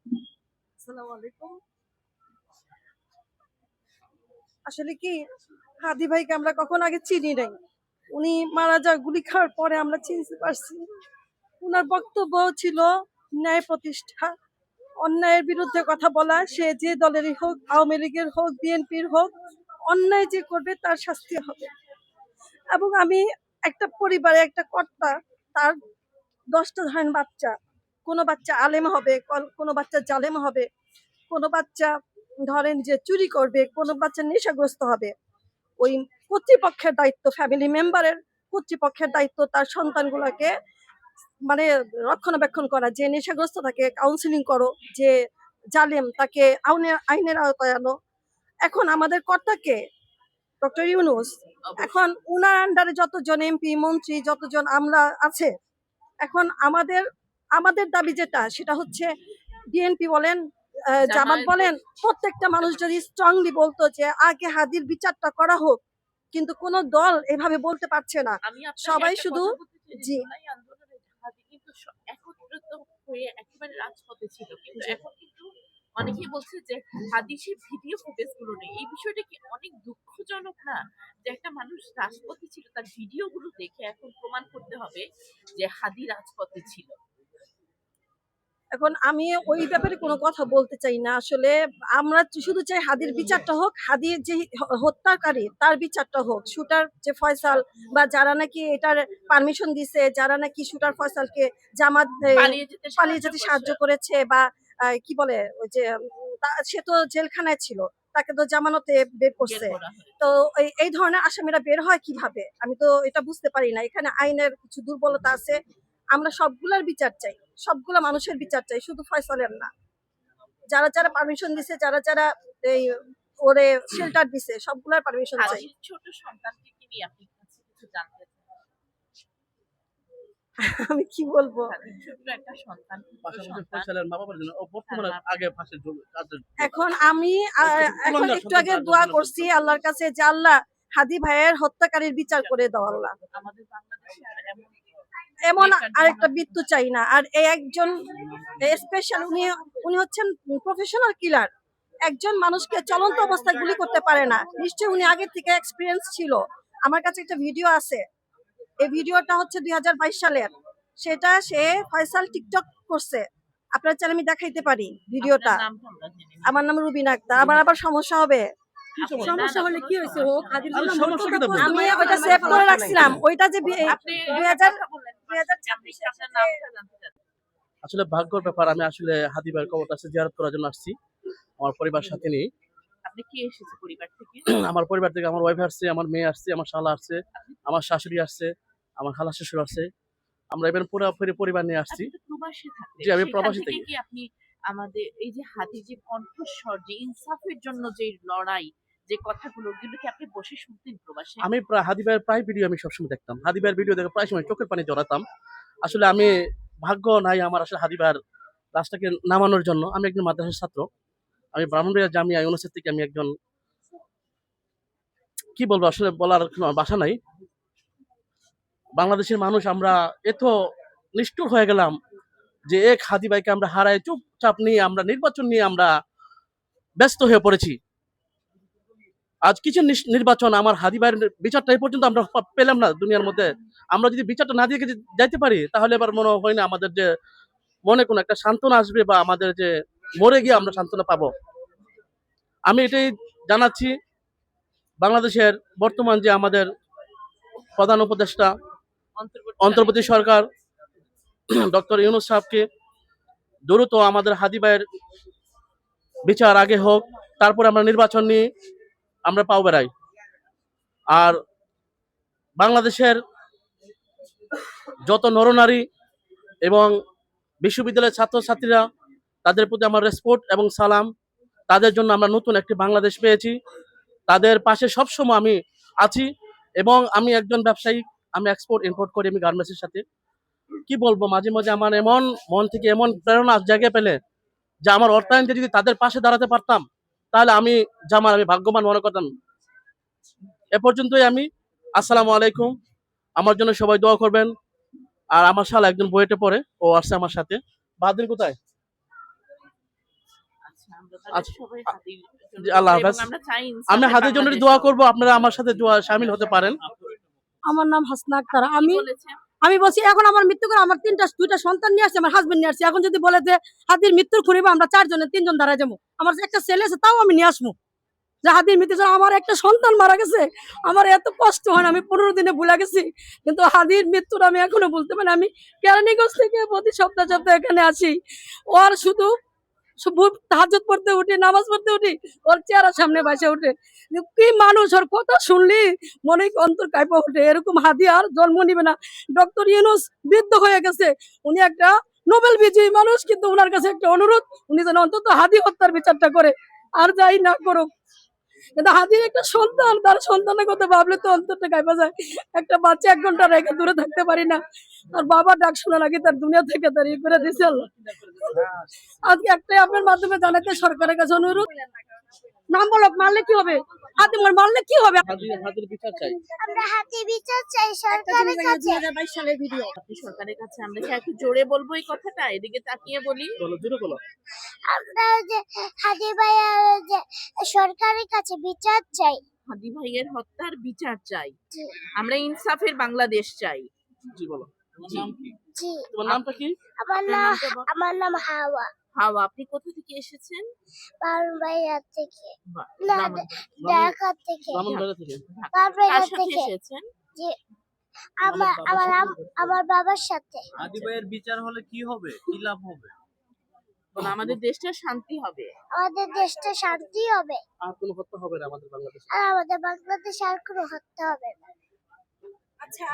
আসসালামু আলাইকুম। আসলে কি, হাদি ভাইকে আমরা কখনো আগে চিনি নাই। উনি মারা যাওয়ার গুলি খাওয়ার পরে আমরা চিনতে পারছি। উনার বক্তব্য ছিল ন্যায় প্রতিষ্ঠা, অন্যায়ের বিরুদ্ধে কথা বলা। সে যে দলেরই হোক, আওয়ামী লীগের হোক, বিএনপির হোক, অন্যায় যে করবে তার শাস্তি হবে। এবং আমি একটা পরিবারে একটা কর্তা, তার 10টা ধরেন বাচ্চা, কোনো বাচ্চা আলেম হবে, কোনো বাচ্চা জালেম হবে, কোনো বাচ্চা ধরেন যে চুরি করবে, কোনো বাচ্চা নেশাগ্রস্ত হবে। ওই কর্তৃপক্ষের দায়িত্ব, ফ্যামিলি মেম্বারের কর্তৃপক্ষের দায়িত্ব তার সন্তানগুলোকে মানে রক্ষণাবেক্ষণ করা। যে নেশাগ্রস্ত তাকে কাউন্সিলিং করো, যে জালেম তাকে আইনের আওতায় আনো। এখন আমাদের কর্তাকে ডক্টর ইউনূস, এখন উনার আন্ডারে যতজন এমপি মন্ত্রী যতজন আমরা আছে, এখন আমাদের আমাদের দাবি যেটা, সেটা হচ্ছে বিএনপি বলেন, জামাত বলেন, প্রত্যেকটা মানুষ যদি স্ট্রংলি বলতো যে আগে হাদির বিচারটা করা হোক, কিন্তু কোন দল এভাবে বলতে পারছে না। সবাই শুধু জি হাদি কিন্তু একত্রিত হয়ে একেবারে রাজপথে ছিল, কিন্তু এখন কিন্তু অনেকেই বলছে যে হাদি সে ভিডিও ফুটেজ গুলো নেই। এই বিষয়টা কি অনেক দুঃখজনক না, যে একটা মানুষ রাজপথে ছিল, তার ভিডিও গুলো দেখে এখন প্রমাণ করতে হবে যে হাদি রাজপথে ছিল। এখন আমি ওই ব্যাপারে কোনো কথা বলতে চাই না। আসলে আমরা শুধু চাই হাদির বিচারটা হোক, হাদির যে হত্যাকারী তার বিচারটা হোক। শুটার যে ফয়সাল বা যারা নাকি এটার পারমিশন দিছে, যারা নাকি শুটার ফয়সালকে জামাত পালিয়ে যেতে সাহায্য করেছে, বা কি বলে ওই যে সে তো জেলখানায় ছিল, তাকে তো জামানতে বের করছে। তো এই ধরনের আসামিরা বের হয় কিভাবে, আমি তো এটা বুঝতে পারি না। এখানে আইনের কিছু দুর্বলতা আছে। আমরা সবগুলার বিচার চাই, সবগুলা মানুষের বিচার চাই, শুধু ফয়সালের না। যারা যারা পারমিশন দিছে, যারা যারা এই ওরে শেল্টার দিছে, সবগুলার পারমিশন চাই। ছোট সন্তানকে কি নিয়ে আপনি কাছে কিছু জানতে চান? আমি কি বলবো, ছোট্ট একটা সন্তান, এখন আমি এখন একটু আগে দোয়া করছি আল্লাহর কাছে যে আল্লাহ হাদি ভাইয়ের হত্যাকারীর বিচার করে দাও আল্লাহ। আমাদের বাংলাদেশে আর এমন আরেকটা মৃত্যু চাই না। আর এই একজন স্পেশাল, উনি উনি হচ্ছেন প্রফেশনাল কিলার। একজন মানুষকে চলন্ত অবস্থায় গুলি করতে পারে না, নিশ্চয়ই উনি আগের থেকে এক্সপিরিয়েন্স ছিল। আমার কাছে একটা ভিডিও আছে, এই ভিডিওটা হচ্ছে 2022 সালের। সেটা সে ফয়সাল টিকটক করছে, আপনার চ্যানেলে আমি দেখাইতে পারি ভিডিওটা। আমার নাম রুবিনা আক্তার। আমার আবার সমস্যা হবে, সমস্যা হলে কি হয়েছে হোক, আমি ওইটা সেভ করে রাখছিলাম। ওইটা যে 2026 আসলে ভাগ্যর ব্যাপার। আমি আসলে হাদি ভাইয়ের কবরটা জিয়ারত করার জন্য আসছি আমার পরিবার সাথে নিয়ে। আপনি কি এসেছে পরিবার থেকে? আমার পরিবার থেকে আমার ওয়াইফ আসছে, আমার মেয়ে আসছে, আমার শালা আসছে, আমার শাশুড়ি আসছে, আমার খালা শ্বশুর আসছে। আমরা এবার পুরো পরিবার নিয়ে আসছি। প্রবাসী থাকতে, জি আমি প্রবাসী থেকে। কি আপনি আমাদের এই যে হাদি যে কণ্ঠস্বর, যে ইনসাফের জন্য যে লড়াই, যে কথাগুলো, ওগুলো কি আপনি বসে শুনতেন প্রবাসে? আমি হাদি ভাইয়ের প্রায় ভিডিও আমি সবসময় দেখতাম। হাদি ভাইয়ের ভিডিও দেখে প্রায় সময় চোখের পানি জড়াতাম। আসলে আমি ভাগ্য নাই আমার আসলে হাদি ভাইয়ের লাশটাকে নামানোর জন্য। আমি একজন মাদ্রাসার ছাত্র, আমি ব্রাহ্মণবাড়িয়া জামিয়া ইউনিভার্সিটি থেকে আমি একজন, কি বলবো আসলে বলার কোনো ভাষা নাই। বাংলাদেশের মানুষ আমরা এত নিষ্ঠুর হয়ে গেলাম যে এক হাদি ভাইকে আমরা হারাই চুপচাপ নিয়ে আমরা নির্বাচন নিয়ে আমরা ব্যস্ত হয়ে পড়েছি। আজ কিছু নির্বাচন আমার হাদি ভাইয়ের বিচারটা এই পর্যন্ত আমরা পেলাম না দুনিয়ার মধ্যে। আমরা যদি বিচারটা না দিয়ে যাইতে পারি, তাহলে এবার মনে হয় না আমাদের যে মনে কোনো একটা সান্ত্বনা আসবে, বা আমাদের যে মরে গিয়ে আমরা সান্ত্বনা পাবো। আমি এটাই জানাচ্ছি বাংলাদেশের বর্তমান যে আমাদের প্রধান উপদেষ্টা অন্তর্বর্তী সরকার ডক্টর ইউনূস সাহেবকে দ্রুত আমাদের হাদি ভাইয়ের বিচার আগে হোক, তারপরে আমরা নির্বাচন নিয়ে আমরা পাও বেড়াই। আর বাংলাদেশের যত নরনারী এবং বিশ্ববিদ্যালয়ের ছাত্রছাত্রীরা, তাদের প্রতি আমার রেসপেক্ট এবং সালাম। তাদের জন্য আমরা নতুন একটি বাংলাদেশ পেয়েছি, তাদের পাশে সবসময় আমি আছি। এবং আমি একজন ব্যবসায়ী, আমি এক্সপোর্ট ইম্পোর্ট করি আমি গার্মেন্টসের সাথে। কি বলবো, মাঝে মাঝে আমার এমন মন থেকে এমন প্রেরণা জায়গা পেলে যে আমার অর্থায়নকে যদি তাদের পাশে দাঁড়াতে পারতাম, তাহলে আমি ভাগ্যবান মনে করতাম। এ পর্যন্তই আমি। আসসালামু আলাইকুম। আমার জন্য সবাই দোয়া করবেন। আর আমার শালা একজন বুয়েটে পড়ে, ও আসছে আমার সাথে। বাদিন কোথায়? আমরা তাহলে আচ্ছা, সবাই হাদির জন্য জি, আল্লাহ দোয়া এবং হাফেজ। আমরা চাই আমি ইনসাফের হাদির জন্য বাংলাদেশ দোয়া হোক। করব, আপনারা আমার সাথে দোয়া শামিল হতে পারেন। আমার নাম হাসনা আক্তার। কি আমি বলেছেন? আমি বলছি এখন আমার মৃত্যু করে আমার দুইটা সন্তান নিয়ে আসছে, আমার হাজবেন্ড নিয়ে আসছে। এখন যদি বলে যে হাতির মৃত্যুর খুঁড়িবা, আমরা 4 জনে 3 জন দাঁড়ায় যাবো। আমার একটা ছেলে আছে, তাও আমি নিয়ে আসবো। যে হাতির মৃত্যু ছাড়া আমার একটা সন্তান মারা গেছে, আমার এত কষ্ট হয় না। আমি 15 দিনে ভুলে গেছি, কিন্তু হাতির মৃত্যুর আমি এখনো বলতে পারি না। আমি কেরানীগঞ্জ থেকে প্রতি সপ্তাহে সপ্তাহে এখানে আসি। ওর শুধু তাহাজ্জুদ পড়তে উঠি, নামাজ পড়তে উঠি, ওর চেহারা সামনে বাসে উঠে। কি মানুষ, ওর কথা শুনলি মনে অন্তর কাঁপা উঠে। এরকম হাদি আর জন্ম নিবে না। ডক্টর ইউনূস বৃদ্ধ হয়ে গেছে, উনি একটা নোবেল বিজয়ী মানুষ, কিন্তু ওনার কাছে একটা অনুরোধ, উনি যেন অন্তত হাদি হত্যার বিচারটা করে, আর যাই না করুক। কিন্তু হাদির একটা সন্তান, তার সন্তানের কথা ভাবলে তো অন্তরটা কাঁপা যায়। একটা বাচ্চা 1 ঘন্টা রেখে দূরে থাকতে পারি না। তার বাবা ডাক শোনার আগে তার দুনিয়া থেকে তার ইয়ে করে দিয়েছে আল্লাহ। আজকে একটাই আপনার মাধ্যমে জানাতে সরকারের কাছে অনুরোধ, নাম বলো, মারলে কি হবে? হাতি মারলে কি হবে? হাদির বিচার চাই। আমরা হাতি বিচার চাই সরকারের কাছে। 2022 সালের ভিডিও। আপনি সরকারের কাছে, আমরা কি একটু জোরে বলবো এই কথাটা, এদিকে তাকিয়ে বলি? বলো, জোরে বলো। আমরা যে হাতি ভাইয়ার যে সরকারের কাছে বিচার চাই। হাদি ভাইয়ের হত্যার বিচার চাই, আমরা ইনসাফের বাংলাদেশ চাই। জি বলো। জি। জি, তোমার নামটা কি? আমার নাম হাওয়া। হাওয়া, আপনি কোথা থেকে এসেছেন? পারুল ভাইয়ার থেকে, বাহ, না ব্রাহ্মণ- ঢাকা থেকে, ব্রাহ্মণবাড়িয়া থেকে। পারুল কার ভাইয়ার সাথে থেকে। এসেছেন? জি, আমার বাবার সাথে। হাদি ভাইয়ের বিচার হলে কি হবে, কি লাভ হবে? বলো, আমাদের দেশটা শান্তি হবে। আমাদের দেশটা শান্তি হবে, আর কোনো হত্যা হবে না আমাদের বাংলাদেশে। আর আমাদের বাংলাদেশ আর কোনো হত্যা হবে না। আচ্ছা